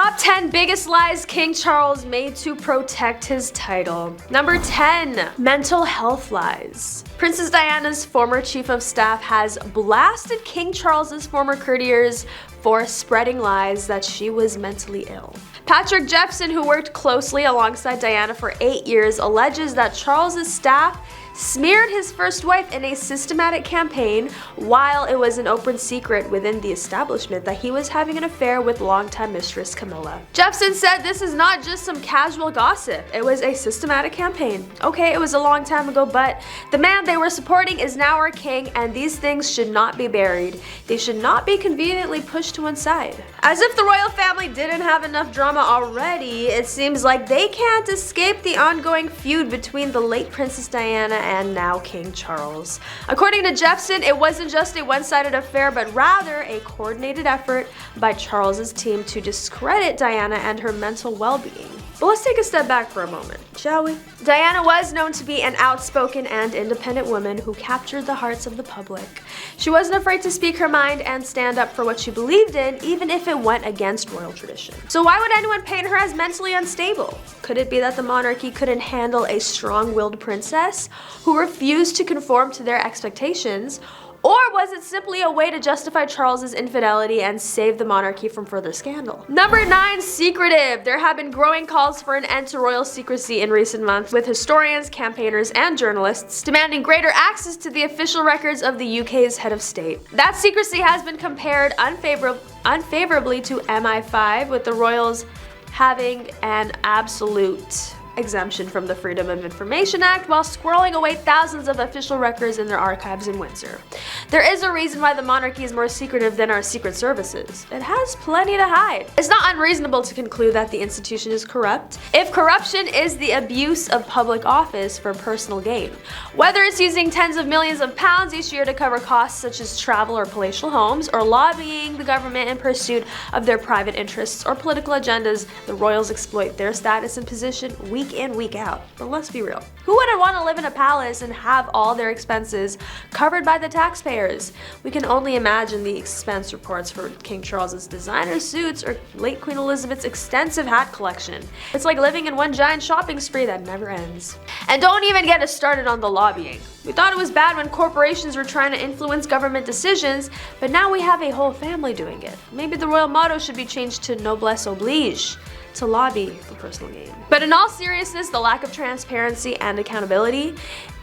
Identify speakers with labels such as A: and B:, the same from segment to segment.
A: Top 10 biggest lies King Charles made to protect his title. Number 10, mental health lies. Princess Diana's former chief of staff has blasted King Charles's former courtiers for spreading lies that she was mentally ill. Patrick Jepson, who worked closely alongside Diana for 8 years, alleges that Charles's staff smeared his first wife in a systematic campaign while it was an open secret within the establishment that he was having an affair with longtime mistress Camilla. Jepson said this is not just some casual gossip, it was a systematic campaign. Okay, it was a long time ago, but the man they were supporting is now our king, and these things should not be buried. They should not be conveniently pushed to one side. As if the royal family didn't have enough drama already, it seems like they can't escape the ongoing feud between the late Princess Diana and now King Charles. According to Jepson, it wasn't just a one-sided affair, but rather a coordinated effort by Charles's team to discredit Diana and her mental well-being. But let's take a step back for a moment, shall we? Diana was known to be an outspoken and independent woman who captured the hearts of the public. She wasn't afraid to speak her mind and stand up for what she believed in, even if it went against royal tradition. So why would anyone paint her as mentally unstable? Could it be that the monarchy couldn't handle a strong-willed princess who refused to conform to their expectations? Or was it simply a way to justify Charles's infidelity and save the monarchy from further scandal? Number 9, secretive. There have been growing calls for an end to royal secrecy in recent months, with historians, campaigners, and journalists demanding greater access to the official records of the UK's head of state. That secrecy has been compared unfavorably to MI5, with the royals having an absolute exemption from the Freedom of Information Act while squirreling away thousands of official records in their archives in Windsor. There is a reason why the monarchy is more secretive than our secret services. It has plenty to hide. It's not unreasonable to conclude that the institution is corrupt if corruption is the abuse of public office for personal gain. Whether it's using tens of millions of pounds each year to cover costs such as travel or palatial homes, or lobbying the government in pursuit of their private interests or political agendas, the royals exploit their status and position week in, week out. But let's be real. Who wouldn't want to live in a palace and have all their expenses covered by the taxpayers? We can only imagine the expense reports for King Charles's designer suits or late Queen Elizabeth's extensive hat collection. It's like living in one giant shopping spree that never ends. And don't even get us started on the lobbying. We thought it was bad when corporations were trying to influence government decisions, but now we have a whole family doing it. Maybe the royal motto should be changed to noblesse oblige, to lobby for personal gain. But in all seriousness, the lack of transparency and accountability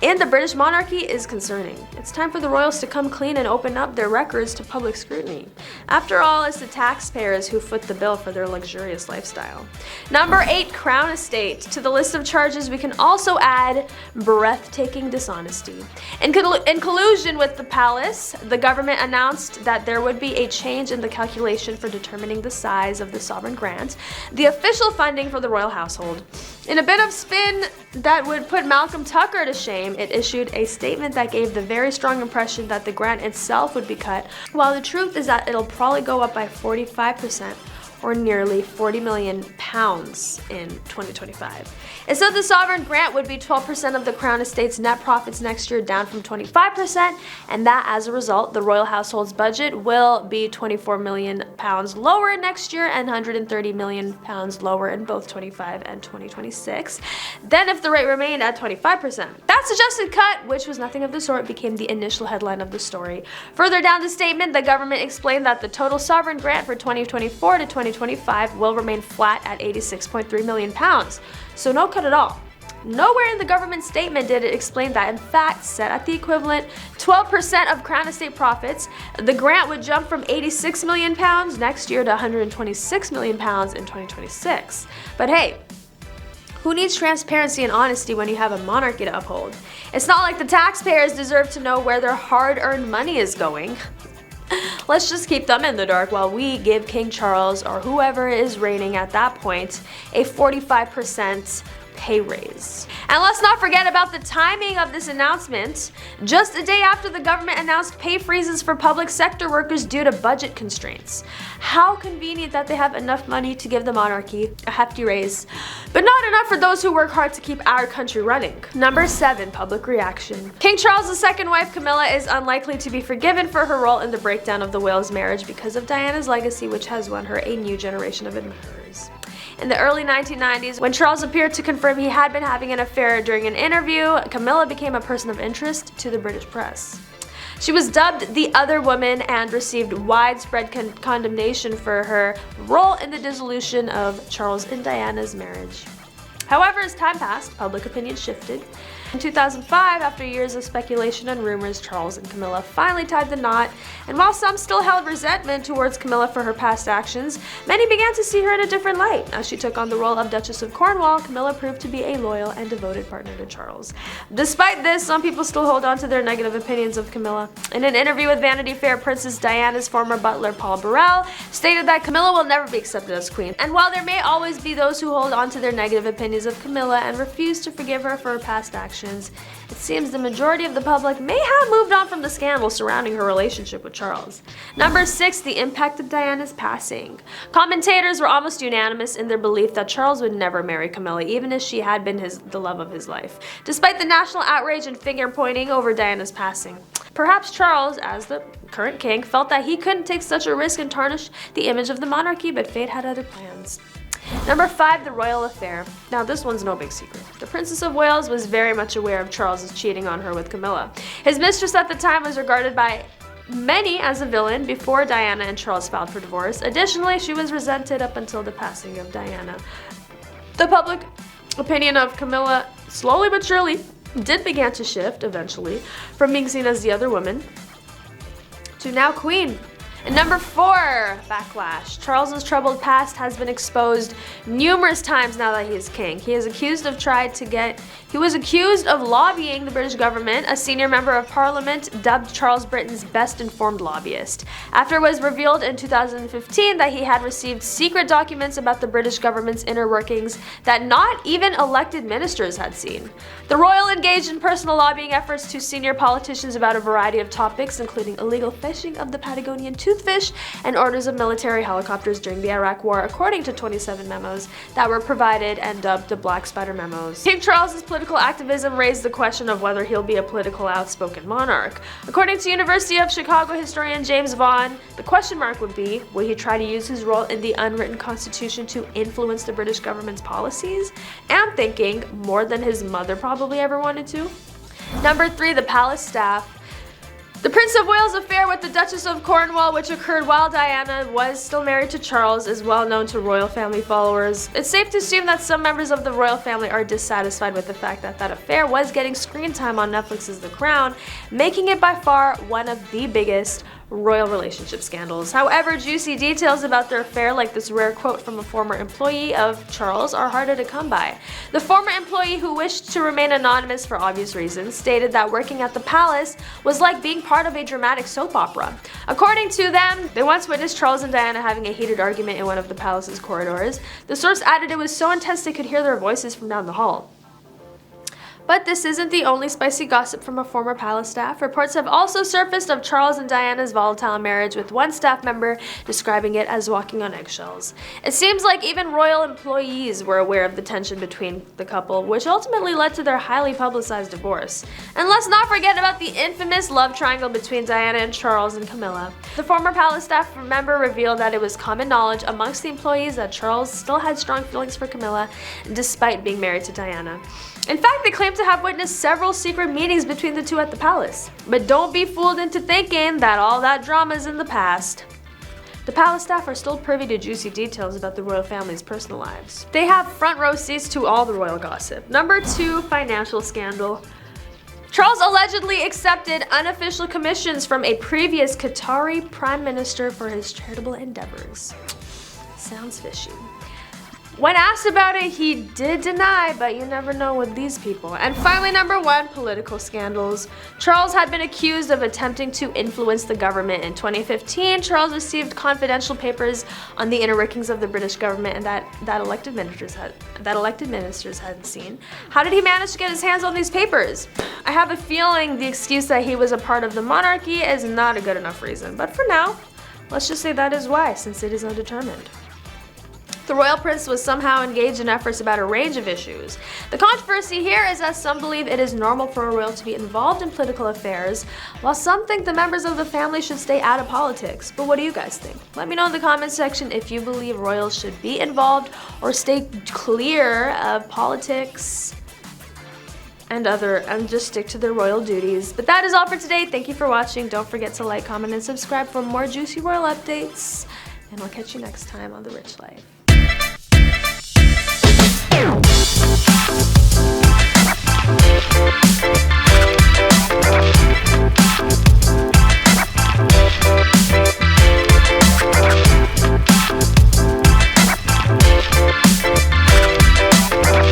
A: in the British monarchy is concerning. It's time for the royals to come clean and open up their records to public scrutiny. After all, it's the taxpayers who foot the bill for their luxurious lifestyle. Number 8, Crown Estate. To the list of charges, we can also add breathtaking dishonesty. In collusion with the palace, the government announced that there would be a change in the calculation for determining the size of the sovereign grant, the official funding for the royal household. In a bit of spin that would put Malcolm Tucker to shame, it issued a statement that gave the very strong impression that the grant itself would be cut, while the truth is that it'll probably go up by 45%, or nearly £40 million in 2025. It said the sovereign grant would be 12% of the Crown Estate's net profits next year, down from 25%, and that as a result, the royal household's budget will be £24 million lower next year and £130 million lower in both 25 and 2026 than if the rate remained at 25%. That suggested cut, which was nothing of the sort, became the initial headline of the story. Further down the statement, the government explained that the total sovereign grant for 2024 to 2025 will remain flat at £86.3 million. So no cut at all. Nowhere in the government statement did it explain that, in fact, set at the equivalent 12% of Crown Estate profits, the grant would jump from £86 million next year to £126 million in 2026. But hey, who needs transparency and honesty when you have a monarchy to uphold? It's not like the taxpayers deserve to know where their hard-earned money is going. Let's just keep them in the dark while we give King Charles, or whoever is reigning at that point, a 45% pay raise. And let's not forget about the timing of this announcement. Just a day after the government announced pay freezes for public sector workers due to budget constraints. How convenient that they have enough money to give the monarchy a hefty raise, but not enough for those who work hard to keep our country running. Number 7, public reaction. King Charles' second wife, Camilla, is unlikely to be forgiven for her role in the breakdown of the Wales marriage because of Diana's legacy, which has won her a new generation of admirers. In the early 1990s, when Charles appeared to confirm he had been having an affair during an interview, Camilla became a person of interest to the British press. She was dubbed the other woman and received widespread condemnation for her role in the dissolution of Charles and Diana's marriage. However, as time passed, public opinion shifted. In 2005, after years of speculation and rumors, Charles and Camilla finally tied the knot, and while some still held resentment towards Camilla for her past actions, many began to see her in a different light. As she took on the role of Duchess of Cornwall, Camilla proved to be a loyal and devoted partner to Charles. Despite this, some people still hold on to their negative opinions of Camilla. In an interview with Vanity Fair, Princess Diana's former butler, Paul Burrell, stated that Camilla will never be accepted as queen, and while there may always be those who hold on to their negative opinions of Camilla and refuse to forgive her for her past actions, it seems the majority of the public may have moved on from the scandal surrounding her relationship with Charles. Number 6, the impact of Diana's passing. Commentators were almost unanimous in their belief that Charles would never marry Camilla, even if she had been the love of his life, despite the national outrage and finger-pointing over Diana's passing. Perhaps Charles, as the current king, felt that he couldn't take such a risk and tarnish the image of the monarchy, but fate had other plans. Number 5, the royal affair. Now this one's no big secret. The Princess of Wales was very much aware of Charles's cheating on her with Camilla. His mistress at the time was regarded by many as a villain before Diana and Charles filed for divorce. Additionally, she was resented up until the passing of Diana. The public opinion of Camilla, slowly but surely, did begin to shift eventually from being seen as the other woman to now queen. And number 4, backlash. Charles's troubled past has been exposed numerous times now that he is king. He was accused of lobbying the British government. A senior member of parliament dubbed Charles Britain's best informed lobbyist. After it was revealed in 2015 that he had received secret documents about the British government's inner workings that not even elected ministers had seen. The royal engaged in personal lobbying efforts to senior politicians about a variety of topics, including illegal fishing of the Patagonian toothfish and orders of military helicopters during the Iraq War, according to 27 memos that were provided and dubbed the Black Spider memos. King Charles's political activism raised the question of whether he'll be a political outspoken monarch. According to University of Chicago historian James Vaughan, the question mark would be, will he try to use his role in the unwritten constitution to influence the British government's policies? I'm thinking more than his mother probably ever wanted to. Number 3, the palace staff. The Prince of Wales' affair with the Duchess of Cornwall, which occurred while Diana was still married to Charles, is well known to royal family followers. It's safe to assume that some members of the royal family are dissatisfied with the fact that that affair was getting screen time on Netflix's The Crown, making it by far one of the biggest royal relationship scandals. However, juicy details about their affair, like this rare quote from a former employee of Charles, are harder to come by. The former employee, who wished to remain anonymous for obvious reasons, stated that working at the palace was like being part of a dramatic soap opera. According to them, they once witnessed Charles and Diana having a heated argument in one of the palace's corridors. The source added it was so intense they could hear their voices from down the hall. But this isn't the only spicy gossip from a former palace staff. Reports have also surfaced of Charles and Diana's volatile marriage, with one staff member describing it as walking on eggshells. It seems like even royal employees were aware of the tension between the couple, which ultimately led to their highly publicized divorce. And let's not forget about the infamous love triangle between Diana and Charles and Camilla. The former palace staff member revealed that it was common knowledge amongst the employees that Charles still had strong feelings for Camilla, despite being married to Diana. In fact, they claim to have witnessed several secret meetings between the two at the palace. But don't be fooled into thinking that all that drama is in the past. The palace staff are still privy to juicy details about the royal family's personal lives. They have front row seats to all the royal gossip. Number 2, financial scandal. Charles allegedly accepted unofficial commissions from a previous Qatari prime minister for his charitable endeavors. Sounds fishy. When asked about it, he did deny, but you never know with these people. And finally, number 1, political scandals. Charles had been accused of attempting to influence the government. In 2015, Charles received confidential papers on the inner workings of the British government and that elected ministers hadn't seen. How did he manage to get his hands on these papers? I have a feeling the excuse that he was a part of the monarchy is not a good enough reason, but for now, let's just say that is why, since it is undetermined. The royal prince was somehow engaged in efforts about a range of issues. The controversy here is that some believe it is normal for a royal to be involved in political affairs, while some think the members of the family should stay out of politics. But what do you guys think? Let me know in the comments section if you believe royals should be involved or stay clear of politics and just stick to their royal duties. But that is all for today. Thank you for watching. Don't forget to like, comment, and subscribe for more juicy royal updates. And I'll catch you next time on The Rich Life.